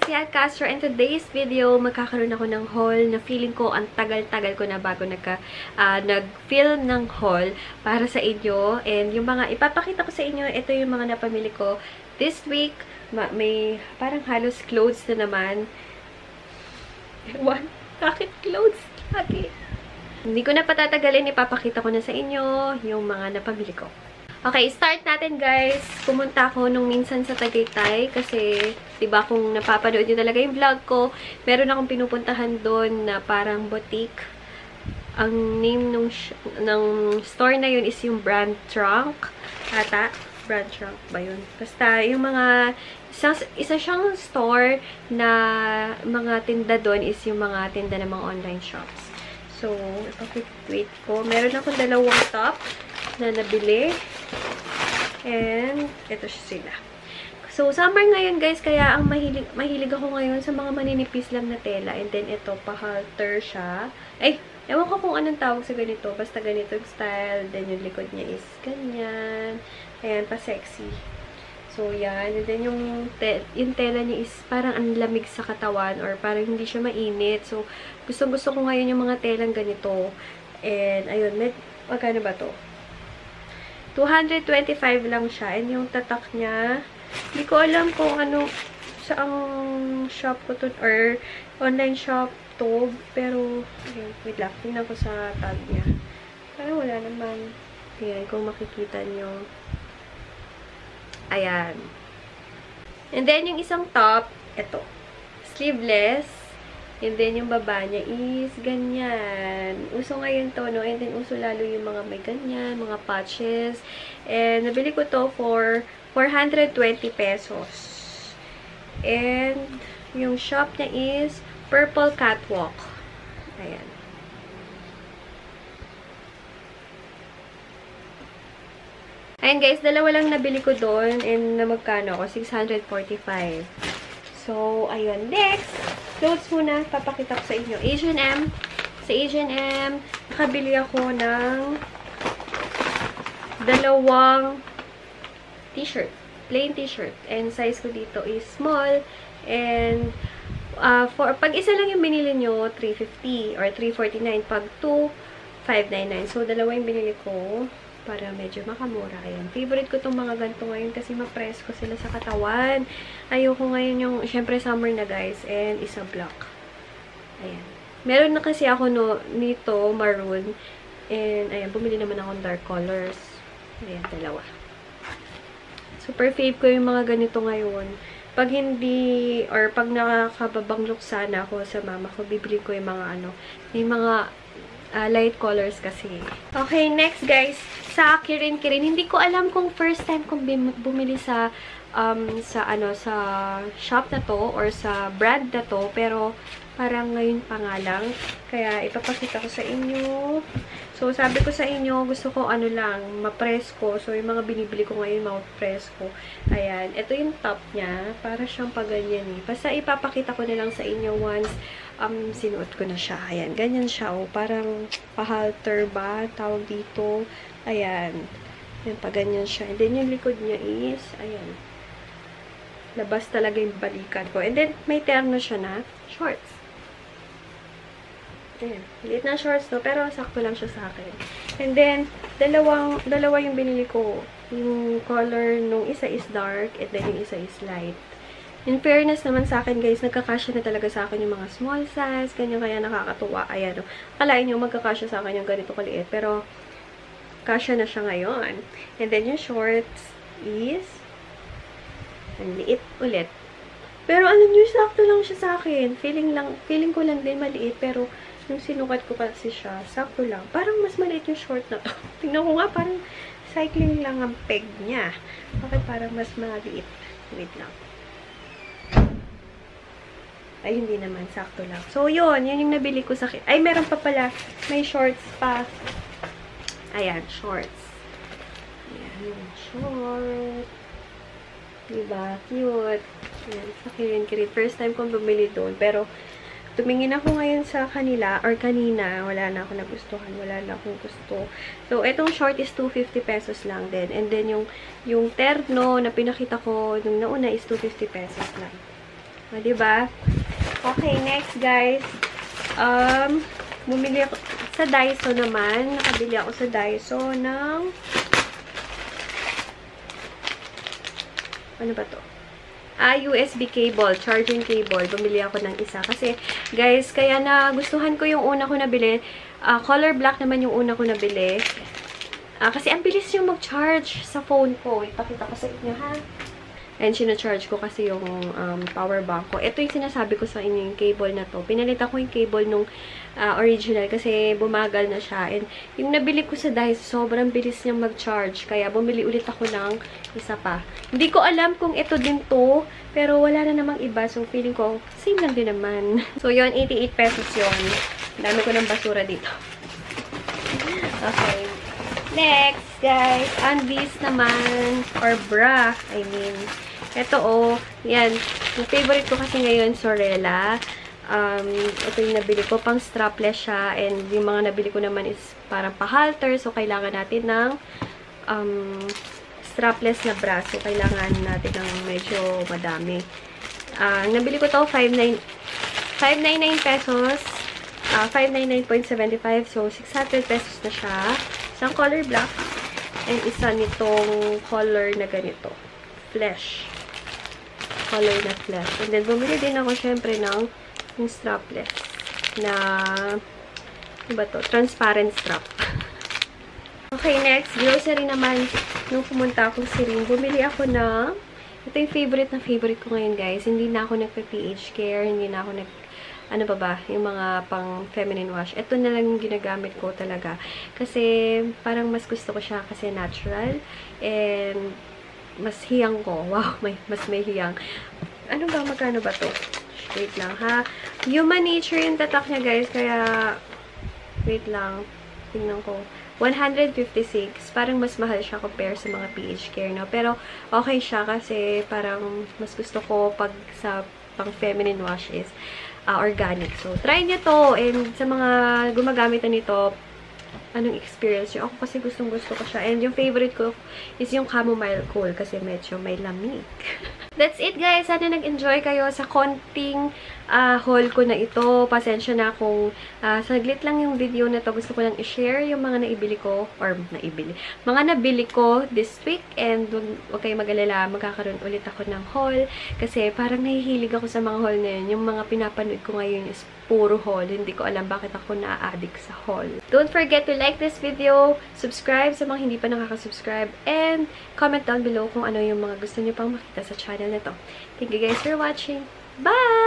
Sian Castro, and today's video, magkakaroon ako ng haul na feeling ko ang tagal-tagal ko na bago nag-film ng haul para sa inyo. And yung mga ipapakita ko sa inyo, ito yung mga napamili ko this week. May parang halos clothes na naman. Ewan, bakit clothes lagi? Hindi ko na patatagalin, ipapakita ko na sa inyo yung mga napamili ko. Okay, start natin guys. Pumunta ako nung minsan sa Tagaytay kasi, diba, kung napapanood nyo talaga yung vlog ko, meron akong pinupuntahan doon na parang boutique. Ang name ng store na yun is yung Brand Trunk. Ata? Brand Trunk ba yun? Basta, yung mga, isa siyang store na mga tinda doon is yung mga tinda ng mga online shops. So, ipakit-wait ko. Meron akong dalawang top na nabili. And, ito sila. So, summer ngayon guys, kaya ang mahilig ako ngayon sa mga maninipis lang na tela. And then, ito, pa-halter siya. Ay, ewan ko kung anong tawag sa ganito. Basta ganito yung style. Then, yung likod niya is ganyan. Ayan, pa-sexy. So, yan. And then, yung tela niya is parang ang lamig sa katawan or parang hindi siya mainit. So, gustong-gusto ko ngayon yung mga telang ganito. And, ayun, magkano ba to? 225 lang siya. And yung tatak niya, hindi ko alam kung ano, saang shop ko to, or online shop to. Pero, ayun, wait lang. Tingnan ko sa tag niya. Parang wala naman. Tingnan kung makikita nyo. Ayan. And then, yung isang top, ito. Sleeveless. And then, yung baba niya is ganyan. Uso ngayon to, no? And then, uso lalo yung mga may ganyan, mga patches. And, nabili ko to for 420 pesos. And, yung shop niya is Purple Catwalk. Ayan. Ayan guys, dalawa lang nabili ko doon. And, na magkano ako? 645. So, ayun. Next, clothes muna. Papakita ko sa inyo. H&M. Sa H&M, nakabili ako ng dalawang t-shirt. Plain t-shirt. And size ko dito is small. And, pag isa lang yung binili nyo, 350 or 349. Pag 2, 599. So, dalawa yung binili ko para medyo makamura. Ayan. Favorite ko tong mga ganito ngayon kasi ma-press ko sila sa katawan. Ayoko ngayon yung, syempre summer na guys, and isa black. Ayan. Meron na kasi ako nito, maroon. And, ayan, bumili naman akong dark colors. Ayan, dalawa. Super fave ko yung mga ganito ngayon. Pag hindi, or pag nakakababang look sana ako sa mama ko, bibili ko yung mga yung mga light colors kasi. Okay, next guys, sa Kirin. Hindi ko alam kung first time kong bumili sa shop na to or sa brand na to, pero parang ngayon pa nga lang. Kaya ipapakita ko sa inyo. So, sabi ko sa inyo, gusto ko ma-press ko. So, yung mga binibili ko ngayon, ma-press ko. Ayan. Ito yung top niya. Para siyang paganyan eh. Basta ipapakita ko na lang sa inyo once sinuot ko na siya. Ayan. Ganyan siya. Oh. Parang pa-halter ba? Tawag dito. Ayan. Ayan, paganyan siya. And then, yung likod niya is, ayan. Labas talaga yung balikan ko. And then, may terno siya na shorts. Ayan. Liit na shorts to, pero sakto lang siya sa akin. And then, dalawa yung binili ko. Yung color nung isa is dark, and then yung isa is light. In fairness naman sa akin, guys, nagkakasya na talaga sa akin yung mga small size, ganyan, kaya nakakatuwa. Ayan, akalain nyo, magkakasya sa akin yung ganito kaliit, pero kasya na siya ngayon. And then, yung shorts is ang liit ulit. Pero alam nyo, sakto lang siya sa akin. Feeling ko lang din maliit, pero yung sinukat ko kasi siya, sakto lang. Parang mas maliit yung short na to. Tingnan ko nga, parang cycling lang ang peg niya. Bakit parang mas maliit? Wait lang. Ay, hindi naman. Sakto lang. So, yun yung nabili ko sa... Ay, meron pa pala. May shorts pa. Ayan, shorts. Ayan, shorts. Diba? Cute. Ayan, sa Kirin. First time kong bumili doon. Pero, tumingin ako ngayon sa kanila, or kanina, wala na ako nagustuhan. Wala na akong gusto. So, etong short is 250 pesos lang din. And then, yung terno na pinakita ko nung nauna is 250 pesos lang. O, diba? Okay, next guys. Bumili ako sa Daiso naman. Nakabili ako sa Daiso ng ano ba to? USB cable, charging cable. Bumili ako ng isa. Kasi, guys, kaya nagustuhan ko yung una ko nabili. Color black naman yung una ko nabili. Kasi ang bilis yung mag-charge sa phone ko. Ipakita ko sa inyo, ha? And sinacharge ko kasi yung power bank ko. Ito yung sinasabi ko sa inyo, yung cable na to. Pinalitan ko yung cable nung original kasi bumagal na siya. And yung nabili ko sa Daiso, sobrang bilis niyang mag-charge. Kaya bumili ulit ako ng isa pa. Hindi ko alam kung ito din to, pero wala na namang iba. So, feeling ko, same lang din naman. So, yun, 88 pesos yun. Dami ko ng basura dito. Okay. Next, guys, undies naman, or bra, I mean. Ito, oh, yan. Yung favorite ko kasi ngayon, Sorella. Ito yung nabili ko, pang strapless siya, and yung mga nabili ko naman is parang pa-halter, so kailangan natin ng strapless na bra, so kailangan natin ng medyo madami. Nabili ko to, 599 pesos, 599.75, so 600 pesos na siya. Isang color black, and isa nitong color na ganito. Flesh. Color na flesh. And then, bumili din ako syempre ng yung strapless na, ano ba to? Transparent strap. Okay, next. Grocery naman. Nung pumunta ako sa Ring, bumili ako ng, ito yung favorite ko ngayon, guys. Hindi na ako nagpa-pH care, hindi na ako ano pa ba, yung mga pang feminine wash. Ito na lang yung ginagamit ko talaga. Kasi, parang mas gusto ko siya kasi natural. And, mas hiyang ko. Wow, mas may hiyang. Ano ba, magkano ba to? Wait lang, ha? Human Nature yung tatak niya, guys. Kaya, wait lang. Tingnan ko. 156. Parang mas mahal siya compare sa mga pH care, no? Pero, okay siya kasi parang mas gusto ko pag sa pang feminine wash is organic. So, try niyo to. And sa mga gumagamit na nito, anong experience nyo? Ako kasi gustong-gusto ko siya. And yung favorite ko is yung chamomile cool kasi medyo may lamig. That's it, guys. Sana nag-enjoy kayo sa konting haul ko na ito. Pasensya na kung saglit lang yung video na to. Gusto ko lang i-share yung mga naibili ko or mga nabili ko this week. And huwag kayo mag-alala, magkakaroon ulit ako ng haul kasi parang nahihilig ako sa mga haul na yun. Yung mga pinapanood ko ngayon is puro haul. Hindi ko alam bakit ako na-addict sa haul. Don't forget to like this video, subscribe sa mga hindi pa nakaka-subscribe, and comment down below kung ano yung mga gusto nyo pang makita sa channel na to. Thank you guys for watching. Bye!